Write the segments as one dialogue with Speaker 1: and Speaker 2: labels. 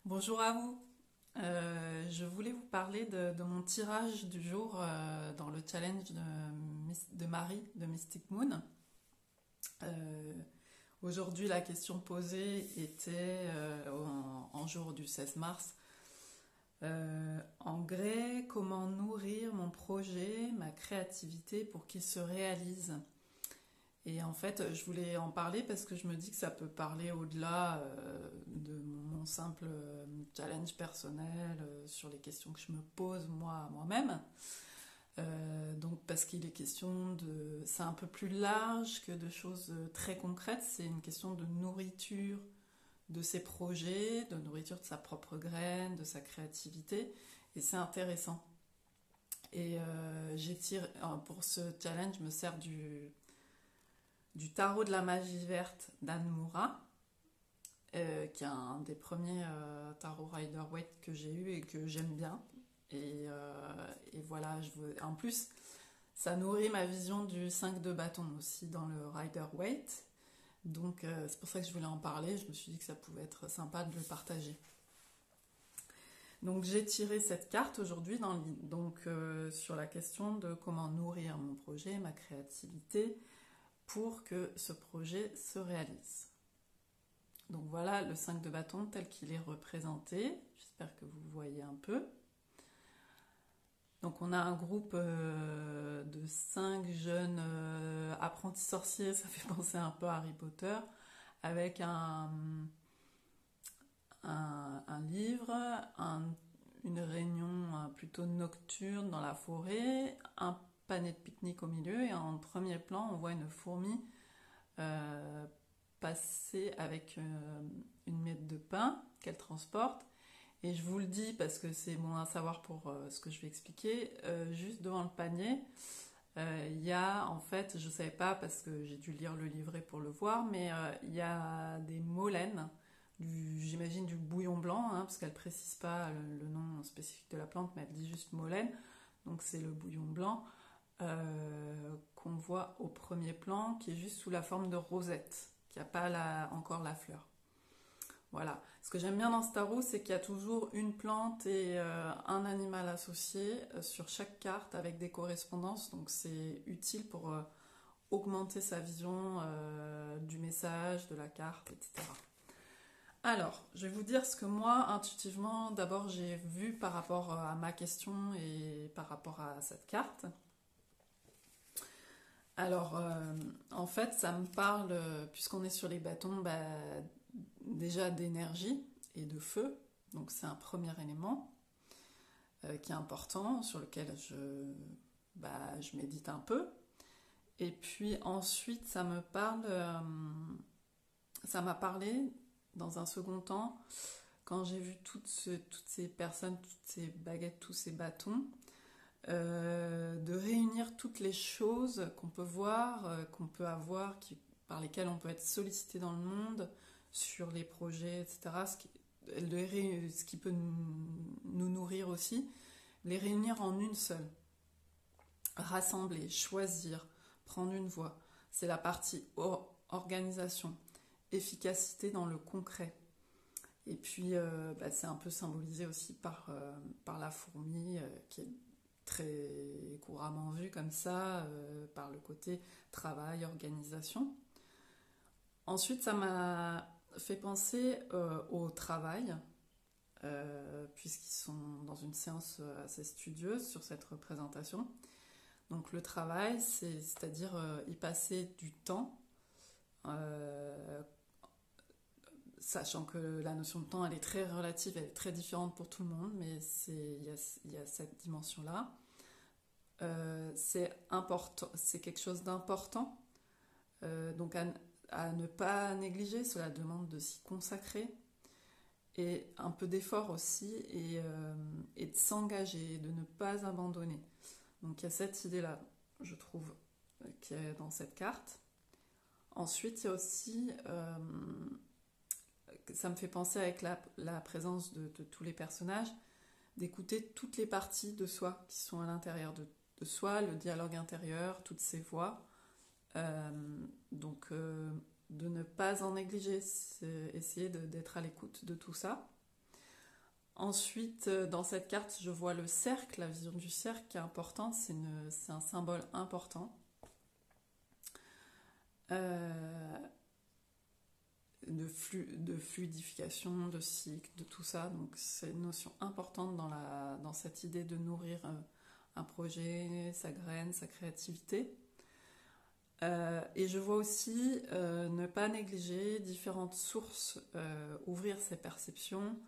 Speaker 1: Bonjour à vous. Je voulais vous parler de mon tirage du jour dans le challenge de Marie de Mystic Moon. Euh, Aujourd'hui, la question posée était en jour du 16 mars. En grès, comment nourrir mon projet, ma créativité pour qu'il se réalise? Et en fait, je voulais en parler parce que je me dis que ça peut parler au-delà de mon simple challenge personnel sur les questions que je me pose moi à moi-même. Donc parce qu'il est question de... C'est un peu plus large que de choses très concrètes. C'est une question de nourriture de ses projets, de nourriture de sa propre graine, de sa créativité. Et c'est intéressant. Et pour ce challenge, je me sers du tarot de la magie verte d'Anne Moura, qui est un des premiers tarots Rider-Waite que j'ai eu et que j'aime bien. Et voilà, en plus, ça nourrit ma vision du 5 de bâton aussi dans le Rider-Waite. Donc c'est pour ça que je voulais en parler. Je me suis dit que ça pouvait être sympa de le partager. Donc j'ai tiré cette carte aujourd'hui sur la question de comment nourrir mon projet, ma créativité, pour que ce projet se réalise. Donc voilà le 5 de bâton tel qu'il est représenté. J'espère que vous voyez un peu. Donc on a un groupe de 5 jeunes apprentis sorciers, ça fait penser un peu à Harry Potter, avec un livre, une réunion plutôt nocturne dans la forêt, un panier de pique-nique au milieu, et en premier plan on voit une fourmi euh, passer avec une miette de pain qu'elle transporte. Et je vous le dis parce que c'est bon à savoir pour ce que je vais expliquer. Juste devant le panier, il y a en fait, je ne savais pas parce que j'ai dû lire le livret pour le voir, mais il y a des mollènes, j'imagine du bouillon blanc, hein, parce qu'elle ne précise pas le nom spécifique de la plante, mais elle dit juste mollène. Donc c'est le bouillon blanc qu'on voit au premier plan, qui est juste sous la forme de rosette, qui n'a pas encore la fleur. Voilà. Ce que j'aime bien dans ce tarot, c'est qu'il y a toujours une plante et un animal associé sur chaque carte avec des correspondances. Donc c'est utile pour augmenter sa vision du message, de la carte, etc. Alors, je vais vous dire ce que moi, intuitivement, d'abord j'ai vu par rapport à ma question et par rapport à cette carte. Alors, en fait, ça me parle, puisqu'on est sur les bâtons, déjà d'énergie et de feu. Donc, c'est un premier élément qui est important, sur lequel je médite un peu. Et puis ensuite, ça m'a parlé, dans un second temps, quand j'ai vu toutes ces personnes, toutes ces baguettes, tous ces bâtons, de réunir toutes les choses qu'on peut voir, qu'on peut avoir, par lesquelles on peut être sollicité dans le monde, sur les projets, etc. Ce qui peut nous nourrir aussi, les réunir en une seule. Rassembler, choisir, prendre une voie. C'est la partie organisation, efficacité dans le concret. Et puis, c'est un peu symbolisé aussi par la fourmi qui est très couramment vue comme ça, par le côté travail, organisation. Ensuite, ça m'a fait penser au travail, puisqu'ils sont dans une séance assez studieuse sur cette représentation. Donc le travail, c'est-à-dire y passer du temps, euh, sachant que la notion de temps, elle est très relative, elle est très différente pour tout le monde, mais il y a cette dimension-là. C'est important, c'est quelque chose d'important, donc à ne pas négliger. Cela demande de s'y consacrer et un peu d'effort aussi, et de s'engager, de ne pas abandonner. Donc il y a cette idée-là, je trouve, qui est dans cette carte. Ensuite, il y a aussi, ça me fait penser avec la présence de tous les personnages, d'écouter toutes les parties de soi qui sont à l'intérieur de soi, le dialogue intérieur, toutes ces voix. De ne pas en négliger, essayer d'être à l'écoute de tout ça. Ensuite, dans cette carte, je vois le cercle, la vision du cercle qui est importante, c'est un symbole important. De fluidification, de cycle, de tout ça. Donc c'est une notion importante dans cette idée de nourrir un projet, sa graine, sa créativité. Et je vois aussi ne pas négliger différentes sources, ouvrir ses perceptions,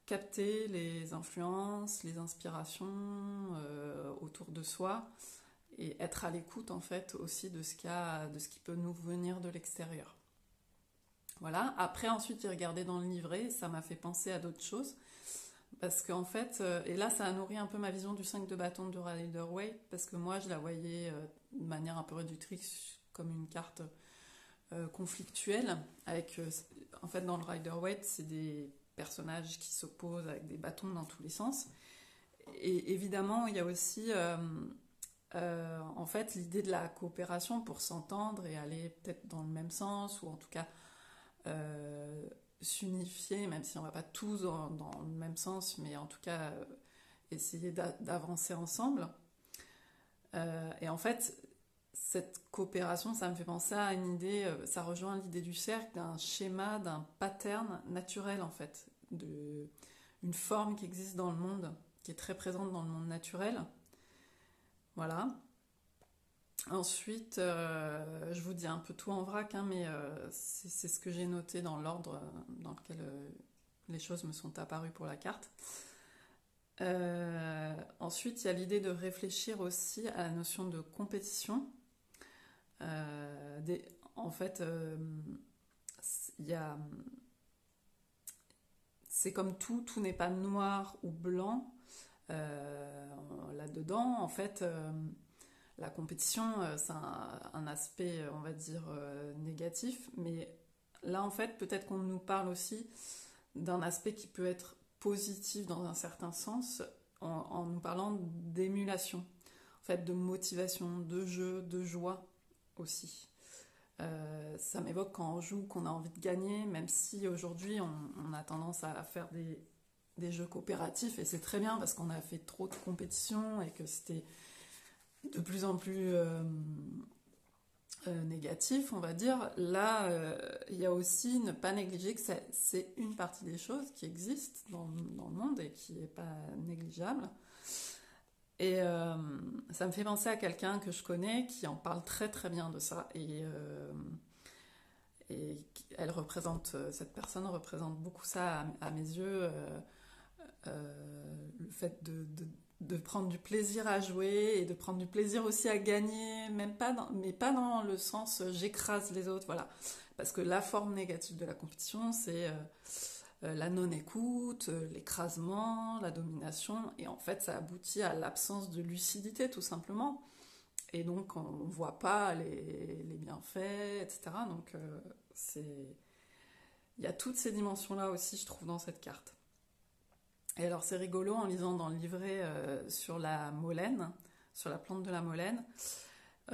Speaker 1: capter les influences, les inspirations autour de soi et être à l'écoute en fait aussi de ce qui peut nous venir de l'extérieur. Voilà. Après, ensuite, j'ai regardé dans le livret, ça m'a fait penser à d'autres choses. Parce qu'en fait, et là, ça a nourri un peu ma vision du 5 de bâton de Rider-Waite, parce que moi, je la voyais de manière un peu réductrice, comme une carte conflictuelle, avec, en fait, dans le Rider-Waite, c'est des personnages qui s'opposent avec des bâtons dans tous les sens. Et évidemment, il y a aussi, en fait, l'idée de la coopération pour s'entendre et aller peut-être dans le même sens, ou en tout cas s'unifier, même si on ne va pas tous dans le même sens, mais en tout cas essayer d'avancer ensemble. Et en fait, cette coopération, ça me fait penser à une idée, ça rejoint l'idée du cercle, d'un schéma, d'un pattern naturel en fait, une forme qui existe dans le monde, qui est très présente dans le monde naturel. Voilà. Ensuite, je vous dis un peu tout en vrac, hein, mais c'est ce que j'ai noté dans l'ordre dans lequel les choses me sont apparues pour la carte. Ensuite, il y a l'idée de réfléchir aussi à la notion de compétition. En fait, c'est comme tout n'est pas noir ou blanc. Là-dedans, en fait, la compétition, c'est un aspect, on va dire, négatif, mais là, en fait, peut-être qu'on nous parle aussi d'un aspect qui peut être positif dans un certain sens, en nous parlant d'émulation, en fait, de motivation, de jeu, de joie aussi. Ça m'évoque quand on joue, qu'on a envie de gagner, même si aujourd'hui on a tendance à faire des jeux coopératifs, et c'est très bien parce qu'on a fait trop de compétition et que c'était de plus en plus négatif, on va dire. Là, il y a aussi ne pas négliger que c'est une partie des choses qui existent dans le monde et qui n'est pas négligeable. Et ça me fait penser à quelqu'un que je connais qui en parle très très bien de ça. Et cette personne représente beaucoup ça à mes yeux. Le fait de prendre du plaisir à jouer et de prendre du plaisir aussi à gagner, mais pas dans le sens j'écrase les autres, voilà. Parce que la forme négative de la compétition, c'est la non-écoute, l'écrasement, la domination, et en fait ça aboutit à l'absence de lucidité tout simplement. Et donc on ne voit pas les bienfaits, etc. Donc il y a toutes ces dimensions-là aussi, je trouve, dans cette carte. Et alors c'est rigolo en lisant dans le livret sur la molène, sur la plante de la molène,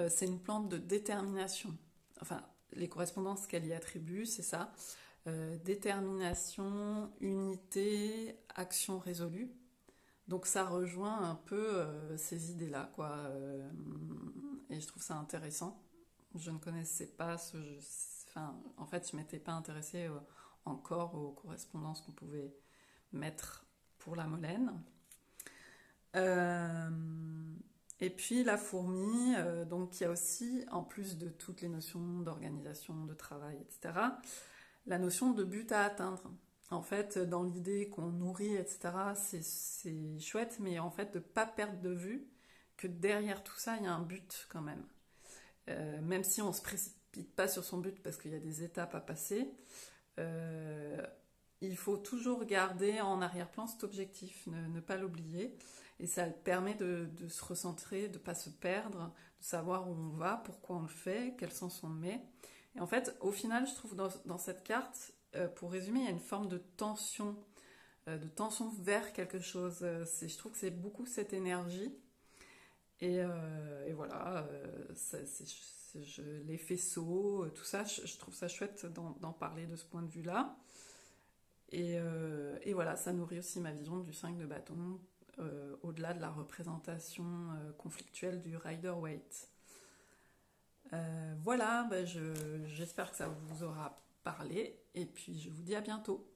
Speaker 1: c'est une plante de détermination. Enfin, les correspondances qu'elle y attribue, c'est ça. Détermination, unité, action résolue. Donc ça rejoint un peu ces idées-là, quoi. Et je trouve ça intéressant. Je ne connaissais pas en fait, je m'étais pas intéressée encore aux correspondances qu'on pouvait mettre pour la molène. Et puis la fourmi, donc il y a aussi, en plus de toutes les notions d'organisation, de travail, etc., la notion de but à atteindre. En fait, dans l'idée qu'on nourrit, etc., c'est chouette, mais en fait, de ne pas perdre de vue que derrière tout ça, il y a un but quand même. Même si on ne se précipite pas sur son but parce qu'il y a des étapes à passer, il faut toujours garder en arrière-plan cet objectif, ne pas l'oublier. Et ça permet de se recentrer, de ne pas se perdre, de savoir où on va, pourquoi on le fait, quel sens on met. Et en fait, au final, je trouve dans cette carte, pour résumer, il y a une forme de tension vers quelque chose. Je trouve que c'est beaucoup cette énergie. Et voilà, les faisceaux, tout ça, je trouve ça chouette d'en parler de ce point de vue-là. Et voilà, ça nourrit aussi ma vision du 5 de bâton, au-delà de la représentation conflictuelle du Rider-Waite. Voilà, j'espère que ça vous aura parlé, et puis je vous dis à bientôt.